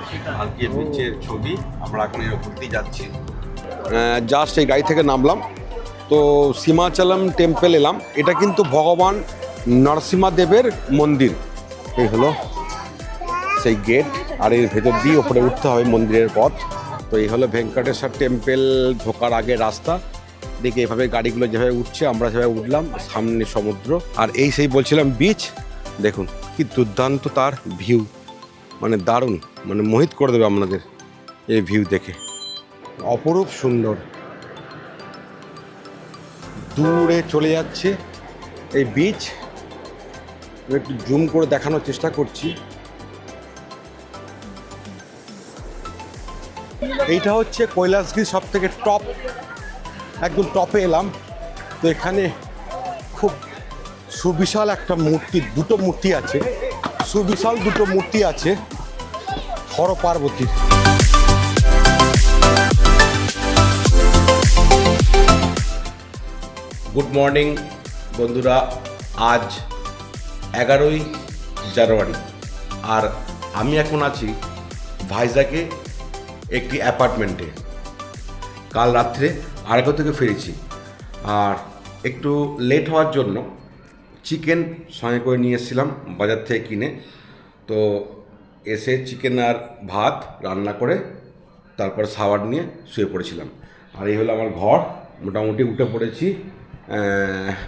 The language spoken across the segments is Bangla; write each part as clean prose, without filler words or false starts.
আজকে বিচের ছবি। আমরা এখন এর উপর দিয়ে যাচ্ছি, জাস্ট এই গাড়ি থেকে নামলাম। তো সীমাচলম টেম্পল এলাম। এটা কিন্তু ভগবান নরসিংহদেবের মন্দির। এই হলো সেই গেট, আর এর ভেতর দিয়ে ওপরে উঠতে হবে মন্দিরের পথ। তো এই হলো ভেঙ্কটেশ্বর টেম্পল ঢোকার আগে রাস্তা। দেখে এভাবে গাড়িগুলো যেভাবে উঠছে, আমরা যেভাবে উঠলাম, সামনে সমুদ্র। আর এই সেই বলছিলাম বিচ, দেখুন কি দুর্দান্ত তার ভিউ, মানে দারুণ, মানে মোহিত করে দেবে আপনাদের এই ভিউ দেখে। অপরূপ সুন্দর, দূরে চলে যাচ্ছে এই বিচ। আমি একটু জুম করে দেখানোর চেষ্টা করছি। এইটা হচ্ছে কৈলাসগির সব থেকে টপ, একদম টপে এলাম। তো এখানে খুব সুবিশাল একটা মূর্তি, দুটো মূর্তি আছে, সুবিশাল দুটো মূর্তি আছে হর পার্বতীর। গুড মর্নিং বন্ধুরা, আজ 11ই জানুয়ারি, আর আমি এখন আছি ভাইজ্যাগে একটি অ্যাপার্টমেন্টে। কাল রাত্রে আড়াইটা থেকে ফিরেছি, আর একটু লেট হওয়ার জন্য চিকেন সঙ্গে করে নিয়ে এসেছিলাম বাজার থেকে কিনে। তো এসে চিকেন আর ভাত রান্না করে তারপর শাওয়ার নিয়ে শুয়ে পড়েছিলাম। আর এই হলো আমার ঘর। মোটামুটি উঠে পড়েছি,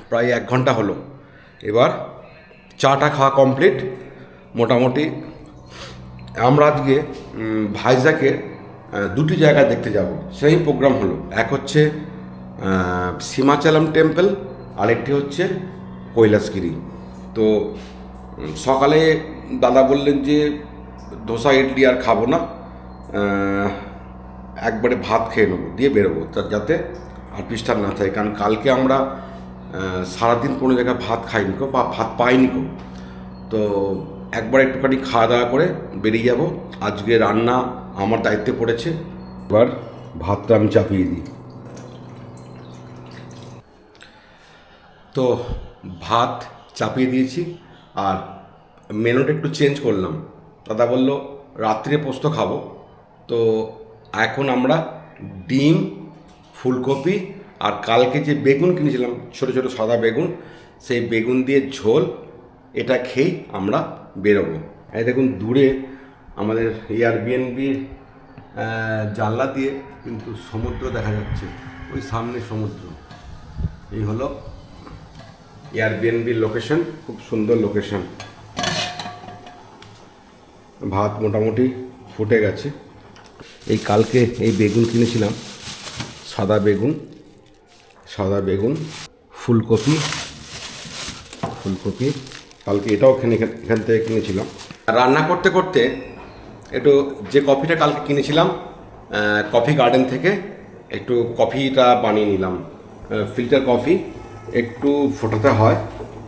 প্রায় 1 ঘন্টা হলো। এবার চাটা খাওয়া কমপ্লিট। মোটামুটি আমরা আজকে ভাইজ্যাগের দুটি জায়গা দেখতে যাব, সেই প্রোগ্রাম হলো। এক হচ্ছে সীমাচলম টেম্পল, আরেকটি হচ্ছে কৈলাসগিরি। তো সকালে দাদা বললেন যে ধোসা ইডলি আর খাবো না, একবারে ভাত খেয়ে নেবো, দিয়ে বেরোবো, যাতে আর পৃষ্ঠা না থাকে। কারণ কালকে আমরা সারাদিন কোনো জায়গায় ভাত খাইনি কো, বা ভাত পাইনি কো। তো একবার একটুখানি খাওয়া দাওয়া করে বেরিয়ে যাব। আজকে রান্না আমার দায়িত্বে পড়েছে। এবার ভাতটা আমি চাপিয়ে দিই। তো ভাত চাপিয়ে দিয়েছি, আর মেনুটা একটু চেঞ্জ করলাম। দাদা বলল রাত্রে পোস্ত খাবো, তো এখন আমরা ডিম, ফুলকপি আর কালকে যে বেগুন কিনেছিলাম, ছোটো ছোটো সাদা বেগুন, সেই বেগুন দিয়ে ঝোল, এটা খেয়েই আমরা বেরোবো। এই দেখুন দূরে আমাদের এয়ারবিএনবির জানলা দিয়ে কিন্তু সমুদ্র দেখা যাচ্ছে, ওই সামনে সমুদ্র। এই হলো এয়ারবিএনবির লোকেশন, খুব সুন্দর লোকেশন। ভাত মোটামুটি ফুটে গেছে। এই কালকে এই বেগুন কিনেছিলাম, সাদা বেগুন, ফুলকপি, কালকে এটাও এখান থেকে কিনেছিলাম। রান্না করতে করতে একটু যে কফিটা কালকে কিনেছিলাম কফি গার্ডেন থেকে, একটু কফিটা বানিয়ে নিলাম। ফিল্টার কফি একটু ফোটাতে হয়,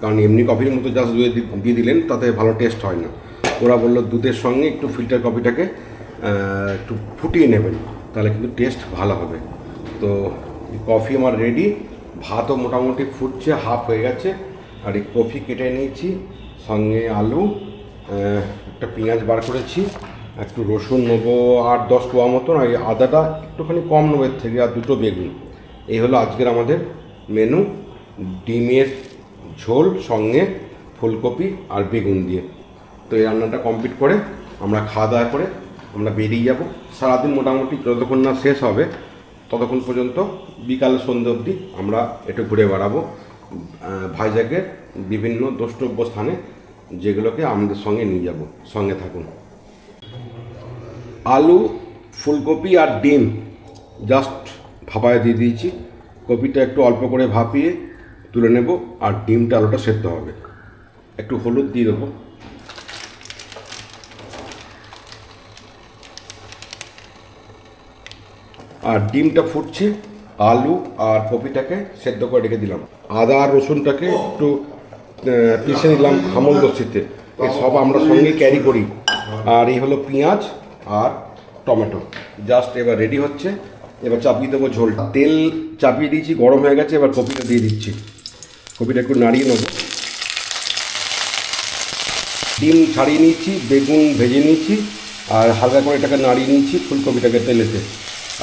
কারণ এমনি কফির মতো জাস্ট দিয়ে দিলেন তাতে ভালো টেস্ট হয় না। ওরা বললো দুধের সঙ্গে একটু ফিল্টার কফিটাকে একটু ফুটিয়ে নেবেন, তাহলে কিন্তু টেস্ট ভালো হবে। তো কফি আমার রেডি, ভাতও মোটামুটি ফুটছে, হাফ হয়ে গেছে। আর এই কফি কেটে নিয়েছি, সঙ্গে আলু, একটা পেঁয়াজ বার করেছি, একটু রসুন নেবো 8-10 কোয়া মতন, আর আদাটা একটুখানি কম নেবো এর থেকে, আর দুটো বেগুন। এই হলো আজকের আমাদের মেনু, ডিমের ঝোল সঙ্গে ফুলকপি আর বেগুন দিয়ে। তো এই রান্নাটা কমপ্লিট করে আমরা খাওয়া দাওয়া করে আমরা বেরিয়ে যাব। সারাদিন মোটামুটি যতক্ষণ না শেষ হবে ততক্ষণ পর্যন্ত বিকাল সন্ধ্যে অবধি আমরা একটু ঘুরে বেড়াবো ভাইজ্যাগের বিভিন্ন দ্রষ্টব্য স্থানে, যেগুলোকে আমাদের সঙ্গে নিয়ে যাব। সঙ্গে থাকুন। আলু, ফুলকপি আর ডিম জাস্ট ভাপায় দিয়ে দিয়েছি। কপিটা একটু অল্প করে ভাপিয়ে তুলে নেব, আর ডিমটা আলুটা সেদ্ধ হবে। একটু হলুদ দিয়ে দেবো, আর ডিমটা ফুটছে, আলু আর কপিটাকে সেদ্ধ করে রেখে দিলাম। আদা আর রসুনটাকে একটু পিষে নিলাম হামলদস্তিতে। এই সব আমরা সঙ্গে ক্যারি করি। আর এই হলো পেঁয়াজ আর টমেটো, জাস্ট এবার রেডি হচ্ছে। এবার চাপিয়ে দেবো ঝোলটা। তেল চাপিয়ে দিয়েছি, গরম হয়ে গেছে। এবার কপিটা দিয়ে দিচ্ছি, কপিটা একটু নাড়িয়ে নেব। ডিম ছাড়িয়ে নিচ্ছি, বেগুন ভেজে নিচ্ছি, আর হালকা করে এটাকে নাড়িয়ে নিচ্ছি ফুলকপিটাকে তেলেতে।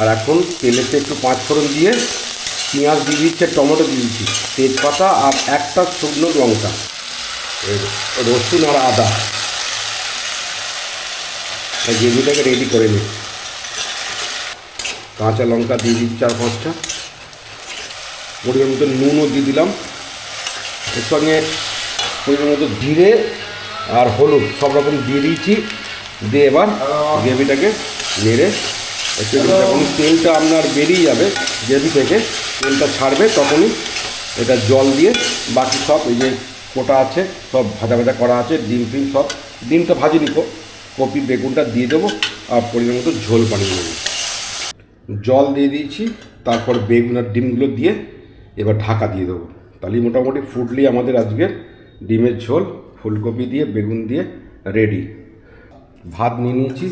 আর এখন তেলেতে একটু 5 ফোড়ন দিয়ে পেঁয়াজ দিয়ে দিচ্ছে, টমেটো দিয়ে দিচ্ছি, তেজপাতা আর একটা শুকনো লঙ্কা, রসুন আর আদা। গ্রেভিটাকে রেডি করে নিই। কাঁচা লঙ্কা দিয়ে দিচ্ছি 4-5টা, পরিমাণ মতো নুনও দিয়ে দিলাম, এর সঙ্গে পরিমাণ মতো জিরে আর হলুদ সব রকম দিয়ে দিয়েছি। দিয়ে এবার গ্রেভিটাকে নেড়ে একটু যখন তেলটা আপনার বেরিয়ে যাবে গ্রেভি থেকে, তেলটা ছাড়বে, তখনই এটা জল দিয়ে বাকি সব এই যে কোটা আছে সব ভাজা ভাজা করা আছে, ডিম ফিম সব, ডিমটা ভাজি নিকো, কপি বেগুনটা দিয়ে দেবো আর পরিমাণ মতো ঝোল বানিয়ে নেব। জল দিয়ে দিয়েছি, তারপর বেগুন আর ডিমগুলো দিয়ে এবার ঢাকা দিয়ে দেবো। তাহলেই মোটামুটি ফুটলি আমাদের আজকের ডিমের ঝোল ফুলকপি দিয়ে বেগুন দিয়ে রেডি। ভাত নিয়ে নিয়েছি,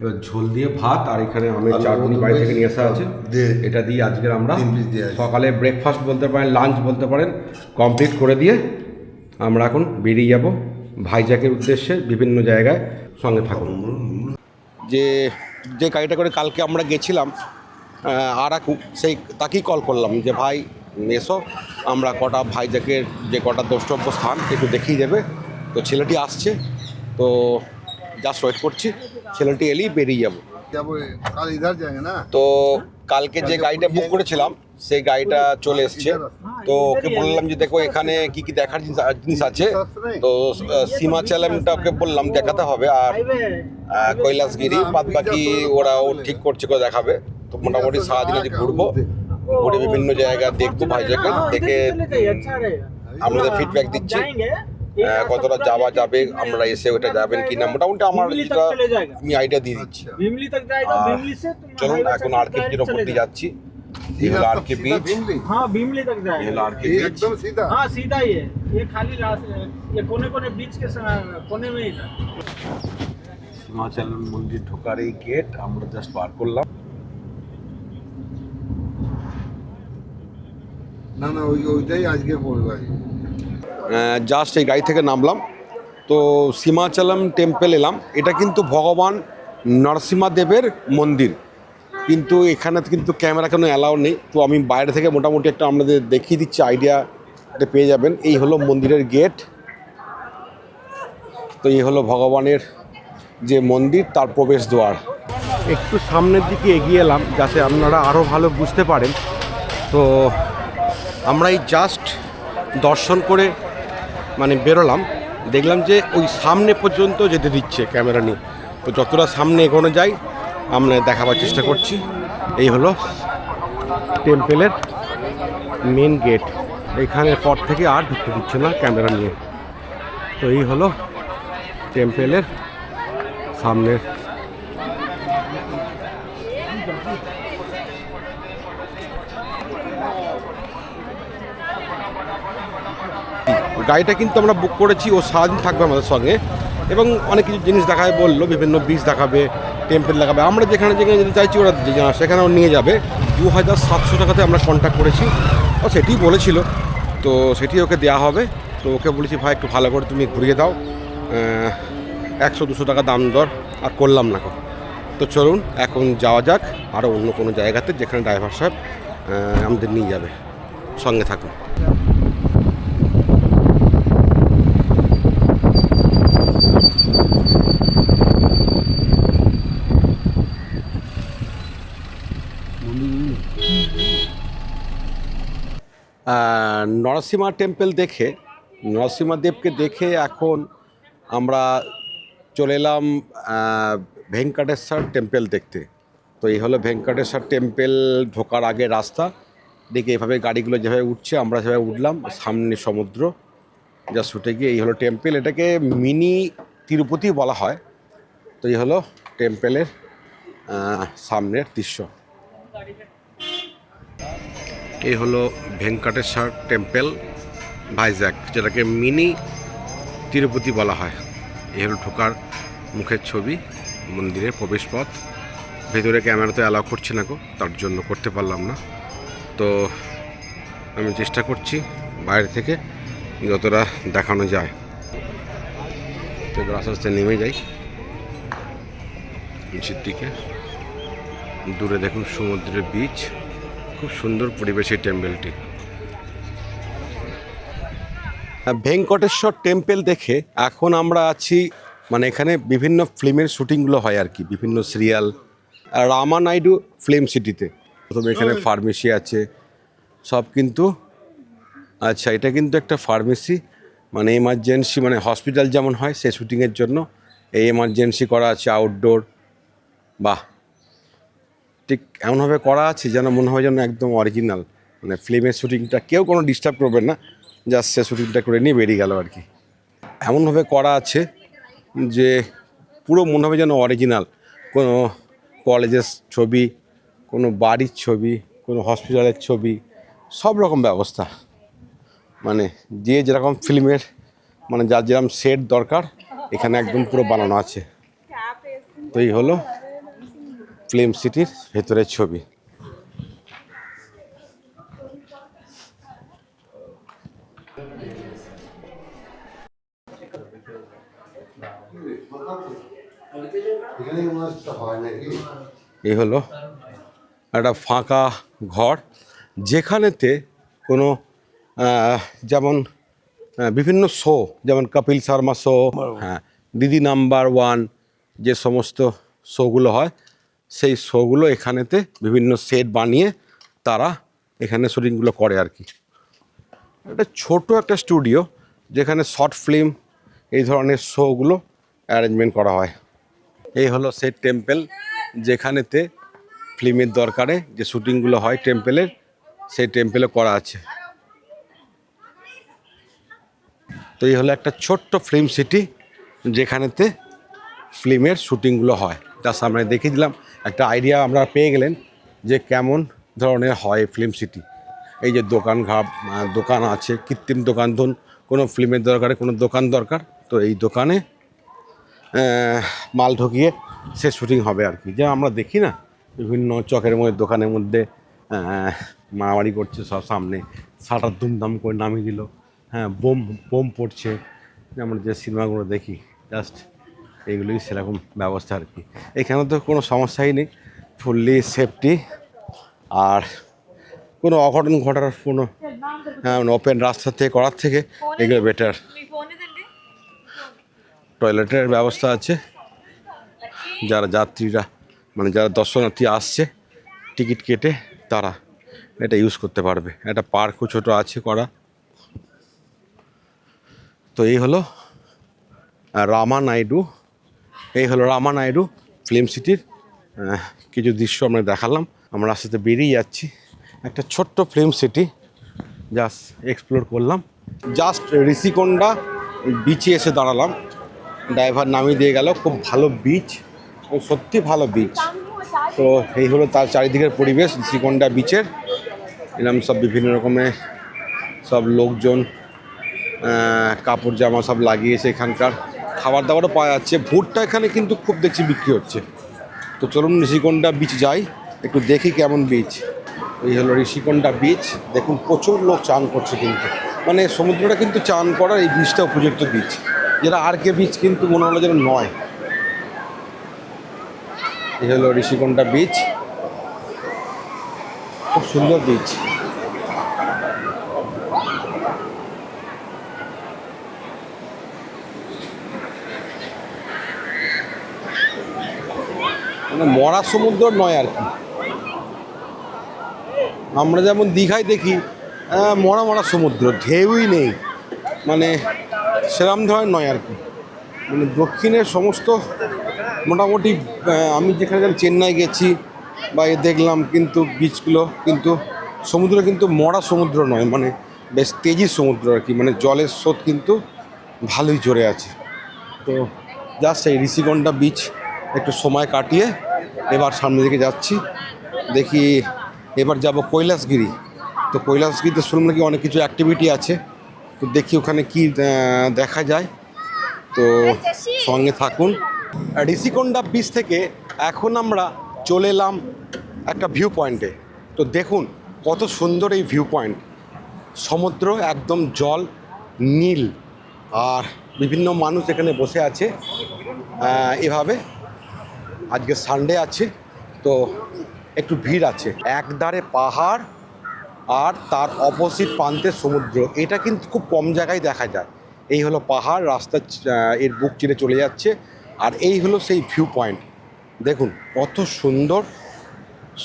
এবার ঝোল দিয়ে ভাত, আর এখানে আমের চাটনি বাড়ি থেকে নিয়ে আসা আছে, এটা দিয়ে আজকের আমরা সকালে ব্রেকফাস্ট বলতে পারেন, লাঞ্চ বলতে পারেন, কমপ্লিট করে দিয়ে আমরা এখন বেরিয়ে যাব ভাইজ্যাগের উদ্দেশ্যে বিভিন্ন জায়গায়। সঙ্গে থাকুন। যে যে গাড়িটা করে কালকে আমরা গেছিলাম আরাকু, সেই তাকেই কল করলাম যে ভাই এসো, আমরা কটা ভাইজ্যাগের যে কটা দ্রষ্টব্য স্থান একটু দেখিয়ে দেবে। তো ছেলেটি আসছে, তো জাস্ট ওয়েট করছি, ছেলেটি এলেই বেরিয়ে যাবো। তো কালকে যে গাড়িটা বুক করেছিলাম সেই গাড়িটা চলে এসছে। তো ওকে বললাম যে দেখো এখানে কি কি দেখার জিনিস আছে, তো সীমাচলমটা ওকে বললাম দেখাতে হবে, আর কৈলাসগিরি বাদ বাকি ওরা ও ঠিক করছে করে দেখাবে। তো মোটামুটি সারাদিনে যে ঘুরবো, ঘুরে বিভিন্ন জায়গা দেখবো ভাইজ্যাগে, দেখে আমাদের ফিডব্যাক দিচ্ছি কতটা যাওয়া যাবে, আমরা এসে ওটা যাবেন কিনা, মোটামুটি আমার যেটা আমি আইডিয়া দিয়ে দিচ্ছি। চলুন এখন আরকে বিচের ওপর দিয়ে যাচ্ছি। ये हलो आरके बीच, हाँ भीमली तक जाएगा, ये हलो आरके बीच एकदम सीधा, हाँ सीधा ही है, ये खाली ये कोने बीच के कोने में ही था। সীমাচলম মন্দির ঢোকার এই গেট আমরা জাস্ট পার করলাম। না না ওইটাই আজকে পড়বে। জাস্ট এই গাড়ি থেকে নামলাম, তো সীমাচলম টেম্পল এলাম। এটা কিন্তু ভগবান নরসিংহদেবের মন্দির, কিন্তু এখানে কিন্তু ক্যামেরা কোনো অ্যালাউ নেই। তো আমি বাইরে থেকে মোটামুটি একটা আপনাদের দেখিয়ে দিচ্ছি, আইডিয়া এটা পেয়ে যাবেন। এই হলো মন্দিরের গেট, তো এই হলো ভগবানের যে মন্দির তার প্রবেশ দ্বার। একটু সামনের দিকে এগিয়ে এলাম যাতে আপনারা আরও ভালো বুঝতে পারেন। তো আমরা এই জাস্ট দর্শন করে মানে বেরোলাম, দেখলাম যে ওই সামনে পর্যন্ত যেতে দিচ্ছে ক্যামেরা নিয়ে। তো যতটা সামনে এগোনো যায় আমরা দেখাবার চেষ্টা করছি। এই হলো টেম্পেলের মেন গেট, এইখানের পর থেকে আর ঢুকতে দিচ্ছে না ক্যামেরা নিয়ে। তো এই হলো টেম্পেলের সামনের গাড়িটা কিন্তু আমরা বুক করেছি, ও সারাদিন থাকবে আমাদের সঙ্গে এবং অনেক কিছু জিনিস দেখাবে বললো, বিভিন্ন বিচ দেখাবে, টেম্পেল দেখাবে। আমরা যেখানে যেখানে যেতে চাইছি ওরা সেখানেও নিয়ে যাবে। 2700 টাকাতে আমরা কন্ট্যাক্ট করেছি, ও সেটিই বলেছিল, তো সেটি ওকে দেওয়া হবে। তো ওকে বলেছি ভাই একটু ভালো করে তুমি ঘুরিয়ে দাও, 100-200 টাকা দাম দর আর করলাম না। তো চলুন এখন যাওয়া যাক আরও অন্য কোনো জায়গাতে যেখানে ড্রাইভার সাহেব আমাদের নিয়ে যাবে। সঙ্গে থাকুন। নরসিংহ টেম্পল দেখে, নরসিংহদেবকে দেখে এখন আমরা চলে এলাম ভেঙ্কটেশ্বর টেম্পল দেখতে। তো এই হলো ভেঙ্কটেশ্বর টেম্পল ঢোকার আগে রাস্তা, দেখে এভাবে গাড়িগুলো যেভাবে উঠছে আমরা সেভাবে উঠলাম। সামনে সমুদ্র, যা ছুটে গিয়ে এই হলো টেম্পল। এটাকে মিনি তিরুপতি বলা হয়। তো এই হলো টেম্পলের সামনের দৃশ্য। এই হলো ভেঙ্কটেশ্বর টেম্পল ভাইজ্যাগ, যেটাকে মিনি তিরুপতি বলা হয়। এই হলো ঢোকার মুখের ছবি, মন্দিরের প্রবেশপথ। ভেতরে ক্যামেরাতে অ্যালাউ করছে না তার জন্য করতে পারলাম না। তো আমি চেষ্টা করছি বাইরে থেকে যতটা দেখানো যায়। তো আস্তে আস্তে নেমে যাই। নিচের দিকে দূরে দেখুন সমুদ্রের বিচ, খুব সুন্দর পরিবেশ এই টেম্পেলটি। ভেঙ্কটেশ্বর টেম্পল দেখে এখন আমরা আছি মানে এখানে বিভিন্ন ফিল্মের শুটিংগুলো হয় আর কি, বিভিন্ন সিরিয়াল। রামা নাইডু ফিল্ম সিটিতে প্রথমে এখানে ফার্মেসি আছে সব, কিন্তু আচ্ছা এটা কিন্তু একটা ফার্মেসি, মানে এমার্জেন্সি, মানে হসপিটাল যেমন হয় সে শুটিংয়ের জন্য এই এমার্জেন্সি করা আছে আউটডোর। বাহ, ঠিক এমনভাবে করা আছে যেন মনে হয় যেন একদম অরিজিনাল, মানে ফিল্মের শুটিংটা কেউ কোনো ডিস্টার্ব করবে না, জাস্ট সে শুটিংটা করে নিয়ে বেরিয়ে গেল আর কি। এমনভাবে করা আছে যে পুরো মনে হবে যেন অরিজিনাল কোনো কলেজের ছবি, কোনো বাড়ির ছবি, কোনো হসপিটালের ছবি, সব রকম ব্যবস্থা, মানে যে যেরকম ফিল্মের মানে যার যেরকম সেট দরকার এখানে একদম পুরো বানানো আছে। তো এই হলো ফিল্ম সিটির ভেতরের ছবি। এই হলো একটা ফাঁকা ঘর, যেখানেতে কোনো যেমন বিভিন্ন শো, যেমন কপিল শর্মা শো, হ্যাঁ দিদি নাম্বার ওয়ান, যে সমস্ত শোগুলো হয় সেই শোগুলো এখানেতে বিভিন্ন সেট বানিয়ে তারা এখানে শুটিংগুলো করে আর কি। একটা ছোট একটা স্টুডিও যেখানে শর্ট ফিল্ম এই ধরনের শোগুলো অ্যারেঞ্জমেন্ট করা হয়। এই হলো সেই টেম্পল যেখানেতে ফিল্মের দরকারে যে শুটিংগুলো হয় টেম্পলের, সেই টেম্পলে করা আছে। তো এই হলো একটা ছোট্ট ফিল্ম সিটি যেখানেতে ফিল্মের শুটিংগুলো হয়। তার সামনে দেখিয়ে দিলাম, একটা আইডিয়া আমরা পেয়ে গেলেন যে কেমন ধরনের হয় ফিল্ম সিটি। এই যে দোকান আছে, কৃত্রিম দোকান, ধরুন কোনো ফিল্মের দরকারে কোনো দোকান দরকার, তো এই দোকানে মাল ঢুকিয়ে সে শুটিং হবে আর কি। যা আমরা দেখি না বিভিন্ন চকের মধ্যে দোকানের মধ্যে মারামারি করছে সব, সামনে শাটার দুমদাম করে নামিয়ে দিল, হ্যাঁ বোম পড়ছে, আমরা যে সিনেমাগুলো দেখি জাস্ট এইগুলোই সেরকম ব্যবস্থা আর কি। এখানে তো কোনো সমস্যাই নেই, ফুললি সেফটি, আর কোনো অঘটন ঘটার কোনো ওপেন রাস্তা থেকে করার থেকে এগুলো বেটার। টয়লেটের ব্যবস্থা আছে, যারা যাত্রীরা মানে যারা দর্শনার্থী আসছে টিকিট কেটে তারা এটা ইউজ করতে পারবে। একটা পার্কও ছোটো আছে করা। তো এই হলো রামা নাইডু, এই হলো রামা নাইডু ফিল্ম সিটির কিছু দৃশ্য আমরা দেখালাম। আমরা আস্তে বেরিয়ে যাচ্ছি, একটা ছোট্ট ফিল্ম সিটি জাস্ট এক্সপ্লোর করলাম। জাস্ট ঋষিকোন্ডা বিচে এসে দাঁড়ালাম, ড্রাইভার নামিয়ে দিয়ে গেল, খুব ভালো বিচ, সত্যি ভালো বিচ। তো এই হলো তার চারিদিকের পরিবেশ ঋষিকোন্ডা বিচের। এরকম সব বিভিন্ন রকমের সব লোকজন কাপড় জামা সব লাগিয়েছে, এখানকার খাবার দাবারও পাওয়া যাচ্ছে। ভুট্টা এখানে কিন্তু খুব দেখছি বিক্রি হচ্ছে। তো চলুন ঋষিকোন্ডা বিচ যাই, একটু দেখি কেমন বিচ। এই হলো ঋষিকোন্ডা বিচ, দেখুন প্রচুর লোক চান করছে, কিন্তু মানে সমুদ্রটা কিন্তু চান করার এই বিচটা উপযুক্ত বিচ, যেটা আর কে বিচ কিন্তু মনে হলো যেন নয়। এই হলো ঋষিকোন্ডা বিচ, খুব সুন্দর বিচ। মানে মরা সমুদ্র নয় আর কি, আমরা যেমন দীঘায় দেখি মরা মরা সমুদ্র, ঢেউই নেই, মানে সেরম ধরনের নয় আর কি। মানে দক্ষিণের সমস্ত মোটামুটি আমি যেখানে চেন্নাই গেছি বা দেখলাম কিন্তু বিচগুলো, কিন্তু সমুদ্র কিন্তু মরা সমুদ্র নয়, মানে বেশ তেজি সমুদ্র আর কি, মানে জলের স্রোত কিন্তু ভালোই জোরে আছে। তো জাস্ট এই ঋষিকোন্ডা বিচ একটু সময় কাটিয়ে এবার সামনের দিকে যাচ্ছি। দেখি এবার যাব কৈলাসগিরি। তো কৈলাসগিরিতে শুনলাম নাকি অনেক কিছু অ্যাক্টিভিটি আছে, তো দেখি ওখানে কি দেখা যায়। তো সঙ্গে থাকুন। ঋষিকোন্ডা বিচ থেকে এখন আমরা চলে এলাম একটা ভিউ পয়েন্টে। তো দেখুন কত সুন্দর এই ভিউ পয়েন্ট, সমুদ্র একদম জল নীল, আর বিভিন্ন মানুষ এখানে বসে আছে এভাবে আজকে সানডে আছে, তো একটু ভিড় আছে। একধারে পাহাড় আর তার অপোজিট প্রান্তে সমুদ্র, এটা কিন্তু খুব কম জায়গায় দেখা যায়। এই হলো পাহাড়, রাস্তা এর বুক চিরে চলে যাচ্ছে, আর এই হলো সেই ভিউ পয়েন্ট। দেখুন কত সুন্দর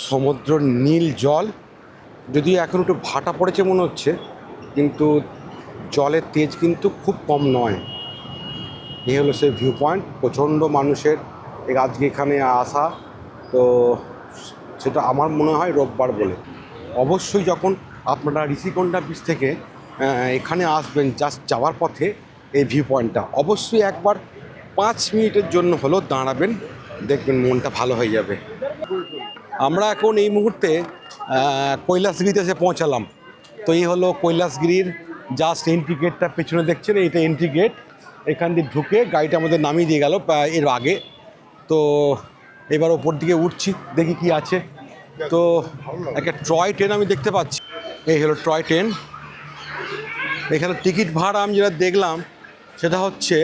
সমুদ্র, নীল জল, যদিও এখন একটু ভাটা পড়েছে মনে হচ্ছে, কিন্তু জলের তেজ কিন্তু খুব কম নয়। এই হলো সেই ভিউ পয়েন্ট। প্রচণ্ড মানুষের আজকে এখানে আসা, তো সেটা আমার মনে হয় রোববার বলে। অবশ্যই যখন আপনারা ঋষিকোণা বিচ থেকে এখানে আসবেন, জাস্ট যাওয়ার পথে এই ভিউ পয়েন্টটা অবশ্যই একবার 5 মিনিটের জন্য হলেও দাঁড়াবেন, দেখবেন মনটা ভালো হয়ে যাবে। আমরা এখন এই মুহূর্তে কৈলাসগিরিতে এসে পৌঁছালাম। তো এই হলো কৈলাসগিরির জাস্ট এন্ট্রি গেটটা, পেছনে দেখছেন এইটা এন্ট্রি গেট। এখান দিয়ে ঢুকে গাড়িটা আমাদের নামিয়ে দিয়ে গেল এর আগে। তো এবার ওপর দিকে উঠছি, দেখি কি আছে। তো একটা টয় ট্রেন আমি দেখতে পাচ্ছি, এই হলো টয় ট্রেন। এখানে টিকিট ভাড়া আমি যেটা দেখলাম সেটা হচ্ছে,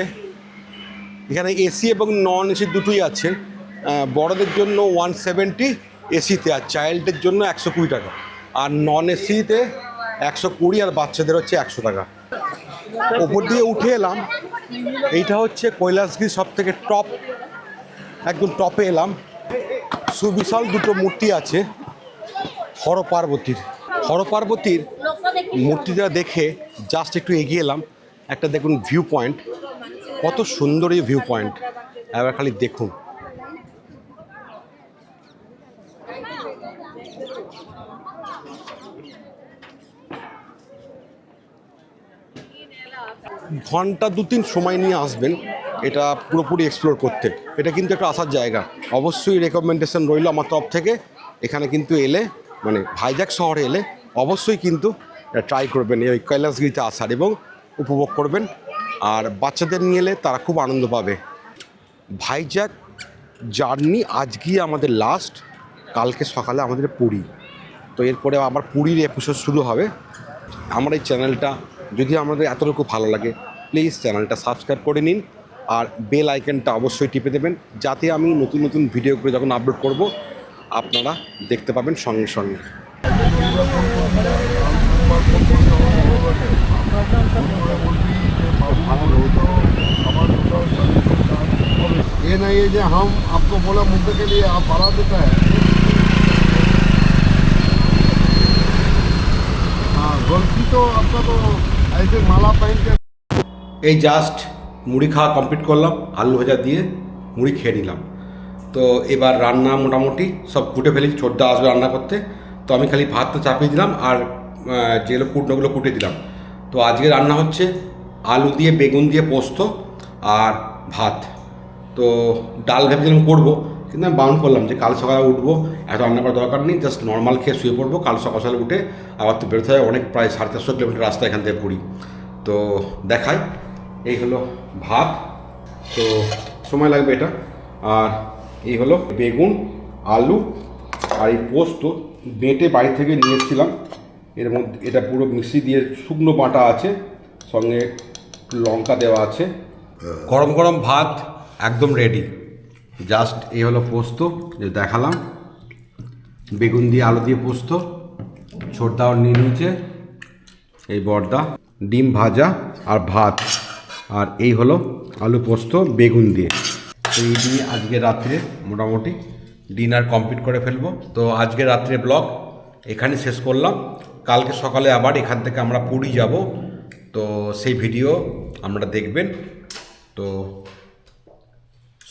এখানে এসি এবং নন এসি দুটোই আছে। বড়দের জন্য 170 এসিতে, আর চাইল্ডের জন্য 120 টাকা, আর নন এসিতে 120, আর বাচ্চাদের হচ্ছে 100 টাকা। ওপর দিয়ে উঠে এলাম, এইটা হচ্ছে কৈলাসগির সব থেকে টপ, একদম টপে এলাম। সুবিশাল দুটো মূর্তি আছে হর পার্বতীর মূর্তিটা দেখে জাস্ট একটু এগিয়ে এলাম। একটা দেখুন ভিউ পয়েন্ট, কত সুন্দর এই ভিউ পয়েন্ট, এবার খালি দেখুন। ঘন্টা 2-3 সময় নিয়ে আসবেন এটা পুরোপুরি এক্সপ্লোর করতে। এটা কিন্তু একটা আসার জায়গা, অবশ্যই রেকমেন্ডেশন রইল আমার তরফ থেকে। এখানে কিন্তু এলে, মানে ভাইজ্যাক শহরে এলে অবশ্যই কিন্তু ট্রাই করবেন এই কৈলাসগিরিতে আসার এবং উপভোগ করবেন। আর বাচ্চাদের নিয়ে এলে তারা খুব আনন্দ পাবে। ভাইজ্যাক জার্নি আজকেই আমাদের লাস্ট, কালকে সকালে আমাদের পুরী। তো এরপরে আবার পুরীর এপিসোড শুরু হবে। আমার এই চ্যানেলটা যদি আমাদের এতটুকু ভালো লাগে, প্লিজ চ্যানেলটা সাবস্ক্রাইব করে নিন, আর বেল আইকনটা অবশ্যই টিপে দেবেন, যাতে আমি নতুন নতুন ভিডিও করে যখন আপলোড করব আপনারা দেখতে পাবেন সঙ্গে সঙ্গে। ये नहीं है जो हम आपको बोला मुद्दे के लिए आप बढ़ा देता है। हाँ, गलती तो आपका तो ऐसे माला पहन के। এই জাস্ট মুড়ি খাওয়া কমপ্লিট করলাম, আলু ভাজা দিয়ে মুড়ি খেয়ে নিলাম। তো এবার রান্না মোটামুটি সব কুটে ফেলেছি, ছোটদা আসবে রান্না করতে। তো আমি খালি ভাতটা চাপিয়ে দিলাম, আর যেগুলো কুটনোগুলো কুটে দিলাম। তো আজকে রান্না হচ্ছে আলু দিয়ে বেগুন দিয়ে পোস্ত আর ভাত। তো ডাল ভেবেছিলাম করবো, কিন্তু আমি বারণ করলাম যে কাল সকালে উঠবো, এত রান্না করার দরকার নেই, জাস্ট নর্মাল খেয়ে শুয়ে পড়বো। কাল সকাল সকালে উঠে আবার তো বেরোতে হয়, অনেক প্রায় 450 কিলোমিটার রাস্তা এখান থেকে পুরী। তো দেখাই, এই হলো ভাত, তো সময় লাগবে এটা। আর এই হলো বেগুন, আলু, আর এই পোস্ত বেটে বাড়ি থেকে নিয়ে এসেছিলাম। এর মধ্যে এটা পুরো মিক্সি দিয়ে শুকনো বাটা আছে, সঙ্গে লঙ্কা দেওয়া আছে। গরম গরম ভাত একদম রেডি। জাস্ট এই হলো পোস্ত যে দেখালাম, বেগুন দিয়ে আলু দিয়ে পোস্ত, ছোটদাও নিয়ে নিয়েছে, এই বড়দা, ডিম ভাজা আর ভাত, আর এই হলো আলু পোস্ত বেগুন দিয়ে। এই দিয়ে আজকে রাত্রে মোটামুটি ডিনার কমপ্লিট করে ফেলবো। তো আজকে রাত্রে ব্লগ এখানে শেষ করলাম। কালকে সকালে আবার এখান থেকে আমরা পুরী যাব, তো সেই ভিডিও আপনারা দেখবেন। তো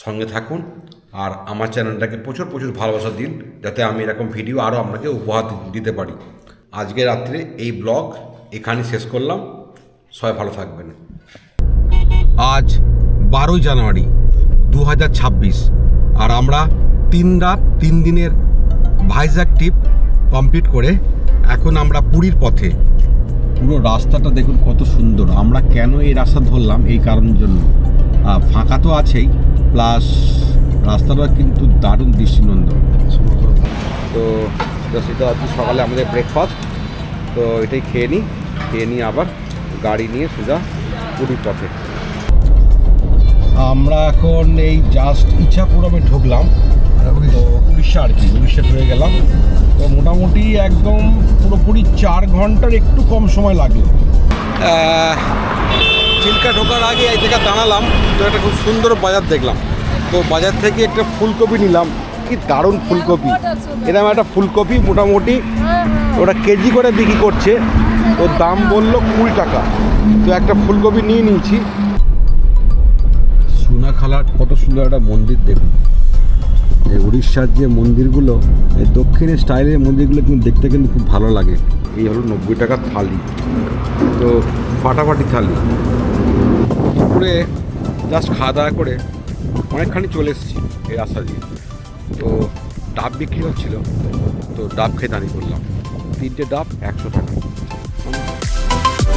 সঙ্গে থাকুন, আর আমার চ্যানেলটাকে প্রচুর প্রচুর ভালোবাসা দিন, যাতে আমি এরকম ভিডিও আরও আপনাকে উপহার দিতে পারি। আজকে রাত্রে এই ব্লগ এখানে শেষ করলাম, সবাই ভালো থাকবেন। আজ 12 জানুয়ারি 2026, আর আমরা 3 রাত 3 দিনের ভাইজ্যাক ট্রিপ কমপ্লিট করে এখন আমরা পুরীর পথে। পুরো রাস্তাটা দেখুন কত সুন্দর। আমরা কেন এই রাস্তা ধরলাম, এই কারণের জন্য, ফাঁকা তো আছেই, প্লাস রাস্তাটা কিন্তু দারুণ দৃষ্টিনন্দন। তো সেটা আজকে সকালে আমাদের ব্রেকফাস্ট। তো এটাই খেয়ে নিই আবার গাড়ি নিয়ে সোজা পুরীর পথে। আমরা এখন এই জাস্ট ইচ্ছাপুরমে ঢুকলাম। তো উড়িষ্যা আর কি, উড়িষ্যা হয়ে গেলাম। তো মোটামুটি একদম পুরোপুরি 4 ঘন্টার একটু কম সময় লাগলো। চিল্কা ঢোকার আগে এই জায়গায় দাঁড়ালাম, তো একটা খুব সুন্দর বাজার দেখলাম। তো বাজার থেকে একটা ফুলকপি নিলাম, কি দারুণ ফুলকপি। এরকম একটা ফুলকপি মোটামুটি ওরা কেজি করে বিক্রি করছে, ওর দাম বললো 20 টাকা। তো একটা ফুলকপি নিয়ে নিয়েছি। সোনাখালার কত সুন্দর একটা মন্দির দেখুন। এই উড়িষ্যার যে মন্দিরগুলো, এই দক্ষিণের স্টাইলের মন্দিরগুলো কিন্তু দেখতে কিন্তু খুব ভালো লাগে। এই হলো 90 টাকার থালি, তো ফাটাফাটি থালি। দুপুরে জাস্ট খাওয়া দাওয়া করে অনেকখানি চলে এসেছি এই রাস্তা দিয়ে। তো ডাব বিক্রি হচ্ছিল, তো ডাব খেয়ে দাঁড়িয়ে করলাম। 3টে ডাব 100 টাকা।